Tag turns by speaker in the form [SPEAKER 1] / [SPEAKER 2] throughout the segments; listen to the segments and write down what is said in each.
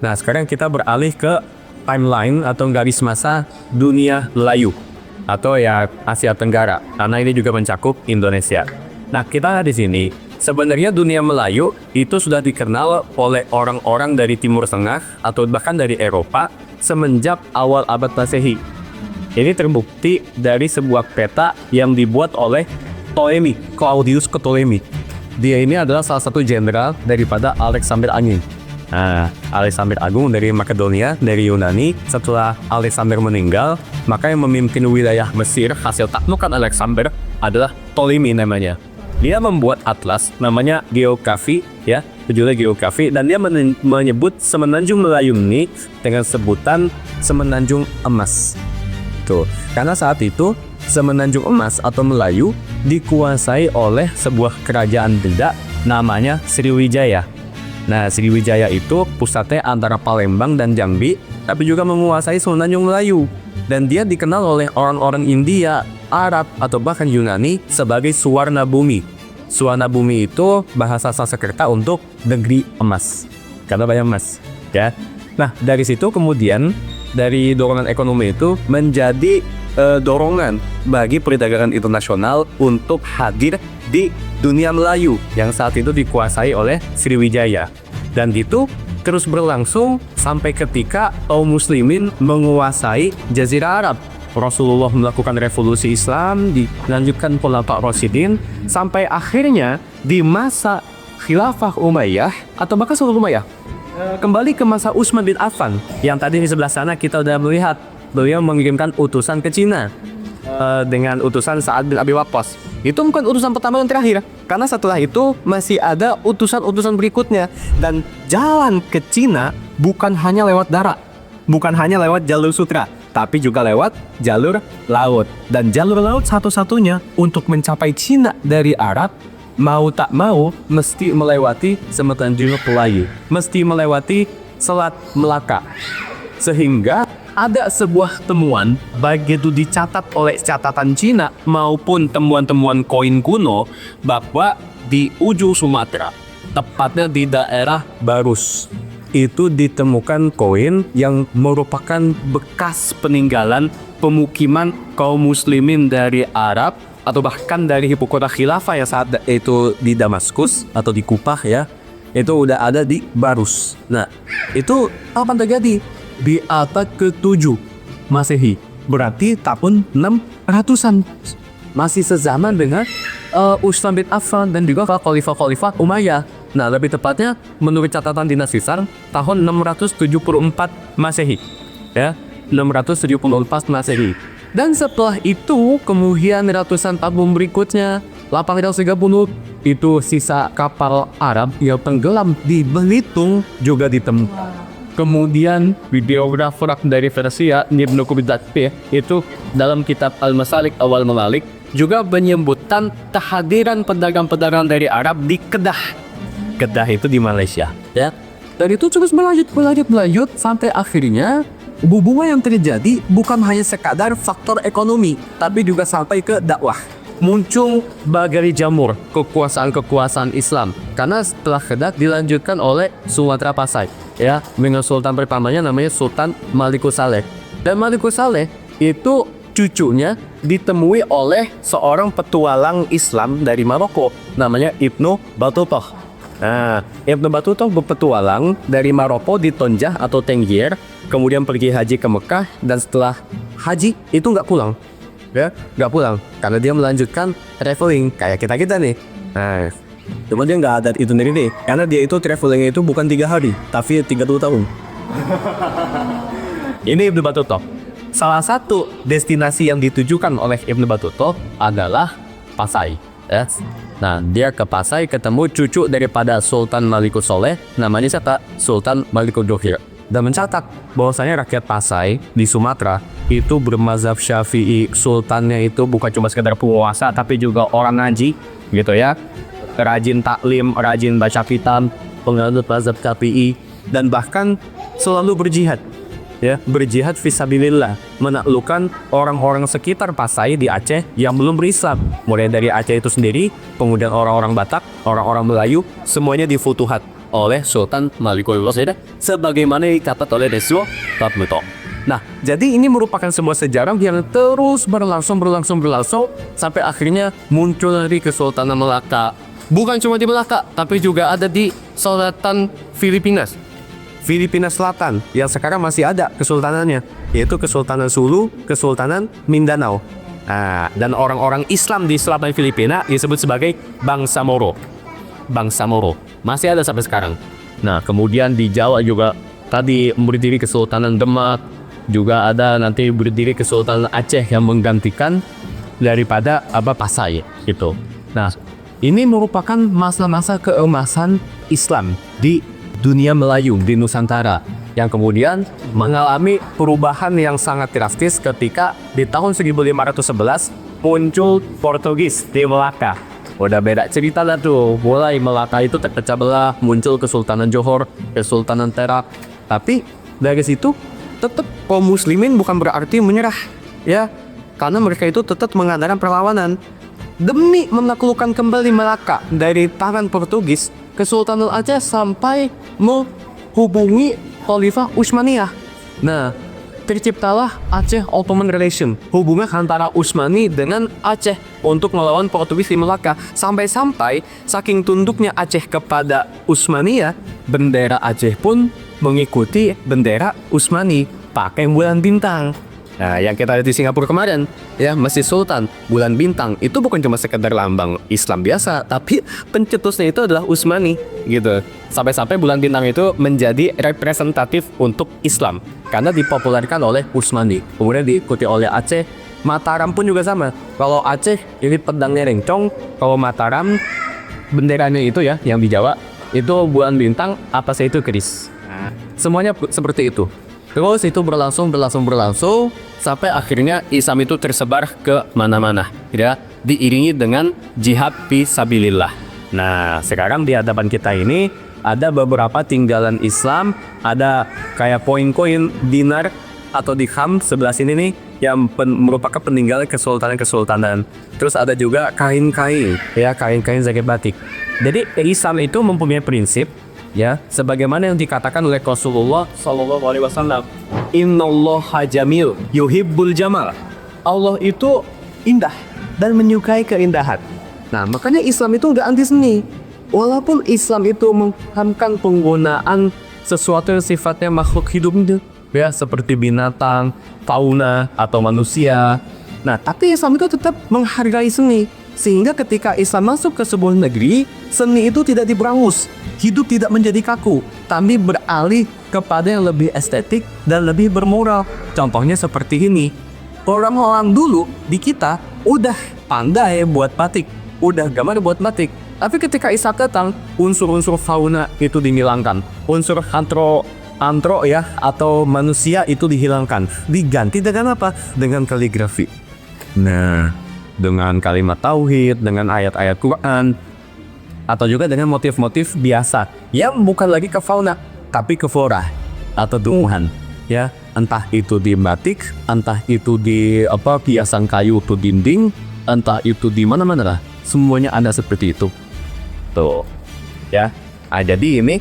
[SPEAKER 1] Nah, sekarang kita beralih ke timeline atau garis masa dunia Melayu atau ya Asia Tenggara, karena ini juga mencakup Indonesia. Nah, kita di sini sebenarnya dunia Melayu itu sudah dikenal oleh orang-orang dari Timur Tengah atau bahkan dari Eropa semenjak awal abad Masehi. Ini terbukti dari sebuah peta yang dibuat oleh Ptolemy, Claudius Ptolemy. Dia ini adalah salah satu jenderal daripada Alexander Agung. Nah, Alexander Agung dari Makedonia, dari Yunani. Setelah Alexander meninggal, maka yang memimpin wilayah Mesir hasil taklukan Alexander adalah Ptolemy namanya. Dia membuat atlas namanya Geografi, ya, judulnya Geografi, dan dia menyebut Semenanjung Melayu ini dengan sebutan Semenanjung Emas. Tuh, karena saat itu Semenanjung Emas atau Melayu dikuasai oleh sebuah kerajaan Benda namanya Sriwijaya. Nah, Sriwijaya itu pusatnya antara Palembang dan Jambi, tapi juga menguasai Semenanjung Melayu. Dan dia dikenal oleh orang-orang India, Arab, atau bahkan Yunani sebagai Suwarna Bumi. Suwarna Bumi itu bahasa Sanskerta untuk negeri emas, karena banyak emas, ya. Nah, dari situ kemudian dari dorongan ekonomi itu menjadi dorongan bagi perdagangan internasional untuk hadir di dunia Melayu yang saat itu dikuasai oleh Sriwijaya. Dan itu terus berlangsung sampai ketika kaum muslimin menguasai Jazirah Arab. Rasulullah melakukan revolusi Islam, dilanjutkan Khulafa Rasyidin, sampai akhirnya di masa Khilafah Umayyah atau bahkan sebelum Umayyah, kembali ke masa Utsman bin Affan yang tadi di sebelah sana kita udah melihat beliau mengirimkan utusan ke Cina dengan utusan Sa'ad bin Abi Waqqas. Itu bukan utusan pertama dan terakhir, karena setelah itu masih ada utusan-utusan berikutnya. Dan jalan ke Cina bukan hanya lewat darat, bukan hanya lewat jalur sutra, tapi juga lewat jalur laut. Dan jalur laut satu-satunya untuk mencapai Cina dari Arab, mau tak mau mesti melewati Semenanjung Melayu, mesti melewati Selat Melaka. Sehingga ada sebuah temuan, baik itu dicatat oleh catatan Cina maupun temuan-temuan koin kuno, bahwa di ujung Sumatera, tepatnya di daerah Barus, itu ditemukan koin yang merupakan bekas peninggalan pemukiman kaum muslimin dari Arab atau bahkan dari ibu kota khilafah yang saat itu di Damaskus atau di Kupah, ya, itu udah ada di Barus. Nah, itu apa terjadi? Di abad ke-7 Masehi, berarti tahun 600-an, masih sezaman dengan Utsman bin Affan dan juga Khalifah Umayyah. Nah, lebih tepatnya menurut catatan Dinas Hisar tahun 674 Masehi, ya, 674 Masehi. Dan setelah itu kemudian ratusan tahun berikutnya, 830, itu sisa kapal Arab yang tenggelam di Belitung juga ditemukan. Kemudian videografer dari Persia Ibnu Qutb itu dalam kitab Al-Masalik Awal Mamalik juga menyebutkan kehadiran pedagang-pedagang dari Arab di Kedah. Kedah itu di Malaysia, ya. Dan itu terus berlanjut sampai akhirnya hubungan yang terjadi bukan hanya sekadar faktor ekonomi, tapi juga sampai ke dakwah. Muncul bagai jamur kekuasaan Islam, karena setelah Kedah dilanjutkan oleh Sumatera Pasai, ya, dengan sultan pertamanya namanya Sultan Malikus Saleh. Dan Malikus Saleh itu cucunya ditemui oleh seorang petualang Islam dari Maroko namanya Ibnu Battuta. Nah, Ibnu Battuta berpetualang dari Maroko di Tonjah atau Tangier, kemudian pergi haji ke Mekah, dan setelah haji itu nggak pulang. Ya, nggak pulang karena dia melanjutkan traveling kayak kita nih. Nah, cuma dia nggak ada itu nih, karena dia itu traveling itu bukan 3 hari tapi 30 tahun. Ini Ibnu Battuta. Salah satu destinasi yang ditujukan oleh Ibnu Battuta adalah Pasai, ya. Nah, dia ke Pasai ketemu cucu daripada Sultan Malikus Saleh, namanya siapa? Sultan Malikus Dohir. Dan mencatat bahwasanya rakyat Pasai di Sumatera itu bermazhab Syafi'i. Sultannya itu bukan cuma sekedar penguasa, tapi juga orang ngaji, gitu ya. Rajin taklim, rajin baca kitab, penganut mazhab Syafi'i, dan bahkan selalu berjihad, ya, berjihad fisabilillah, menaklukkan orang-orang sekitar Pasai di Aceh yang belum berislam. Mulai dari Aceh itu sendiri, kemudian orang-orang Batak, orang-orang Melayu, semuanya di Futuhat.
[SPEAKER 2] oleh Sultan Malikuliwaseda sebagaimana dicatat oleh Deso Tatmuto.
[SPEAKER 1] Nah, jadi ini merupakan sebuah sejarah yang terus berlangsung sampai akhirnya muncul dari Kesultanan Melaka.
[SPEAKER 2] Bukan cuma di Melaka, tapi juga ada di Selatan Filipinas.
[SPEAKER 1] Filipina Selatan yang sekarang masih ada kesultanannya, yaitu Kesultanan Sulu, Kesultanan Mindanao.
[SPEAKER 2] Nah, dan orang-orang Islam di selatan Filipina disebut sebagai bangsa Moro. Bangsa Moro masih ada sampai sekarang.
[SPEAKER 1] Nah, kemudian di Jawa juga tadi berdiri Kesultanan Demak, juga ada nanti berdiri Kesultanan Aceh yang menggantikan daripada Pasai gitu. Nah, ini merupakan masa-masa keemasan Islam di dunia Melayu, di Nusantara, yang kemudian mengalami perubahan yang sangat drastis ketika di tahun 1511 muncul Portugis di Melaka. Udah beda cerita lah tuh, mulai Melaka itu terpecah belah, muncul Kesultanan Johor, Kesultanan Perak. Tapi dari situ tetap kaum muslimin bukan berarti menyerah, ya, karena mereka itu tetap mengadakan perlawanan demi menaklukkan kembali Melaka dari tangan Portugis. Kesultanan Aceh sampai menghubungi Khalifah Utsmaniyah. Nah, terciptalah Aceh Ottoman Relation, hubungan antara Utsmani dengan Aceh untuk melawan Portugis di Melaka. Sampai-sampai saking tunduknya Aceh kepada Utsmaniyah, bendera Aceh pun mengikuti bendera Utsmani, pakai bulan bintang. Nah, yang kita lihat di Singapura kemarin, ya, Masjid Sultan, bulan bintang itu bukan cuma sekedar lambang Islam biasa, tapi pencetusnya itu adalah Utsmani, gitu. Sampai-sampai bulan bintang itu menjadi representatif untuk Islam karena dipopulerkan oleh Utsmani. Kemudian diikuti oleh Aceh, Mataram pun juga sama. Kalau Aceh ini pedangnya rencong, kalau Mataram benderanya itu ya, yang di Jawa itu bulan bintang, atasnya itu keris. Semuanya seperti itu. Terus itu berlangsung sampai akhirnya Islam itu tersebar ke mana-mana, ya, diiringi dengan jihad fisabilillah. Nah, sekarang di hadapan kita ini ada beberapa tinggalan Islam, ada kayak koin-koin dinar atau dirham sebelah sini nih yang merupakan peninggalan kesultanan. Terus ada juga kain-kain, ya, kain-kain zakat batik. Jadi Islam itu mempunyai prinsip, ya, sebagaimana yang dikatakan oleh Rasulullah Shallallahu Alaihi Wasallam, Innallaha jamil yuhibbul jamal. Allah itu indah dan menyukai keindahan. Nah, makanya Islam itu nggak anti seni. Walaupun Islam itu mengharamkan penggunaan sesuatu yang sifatnya makhluk hidup, ya, seperti binatang, fauna atau manusia. Nah, tapi Islam itu tetap menghargai seni. Sehingga ketika Islam masuk ke sebuah negeri, seni itu tidak diberangus, hidup tidak menjadi kaku, tapi beralih kepada yang lebih estetik dan lebih bermoral. Contohnya seperti ini. Orang-orang dulu di kita udah pandai buat batik, udah gambar buat batik. Tapi ketika Islam datang, unsur-unsur fauna itu dihilangkan, unsur antro ya atau manusia itu dihilangkan, diganti dengan apa? Dengan kaligrafi. Nah, dengan kalimat tauhid, dengan ayat-ayat Quran, atau juga dengan motif-motif biasa yang bukan lagi ke fauna tapi ke flora atau tumbuhan, ya, entah itu di batik, entah itu di hiasan kayu atau dinding, entah itu di mana-mana lah, semuanya ada seperti itu tuh, ya. Jadi ini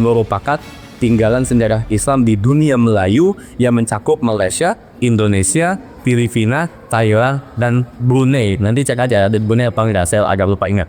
[SPEAKER 1] merupakan tinggalan sejarah Islam di dunia Melayu yang mencakup Malaysia, Indonesia, Filipina, Thailand, dan Brunei. Nanti cek aja ada Brunei apa enggak, saya agak lupa ingat.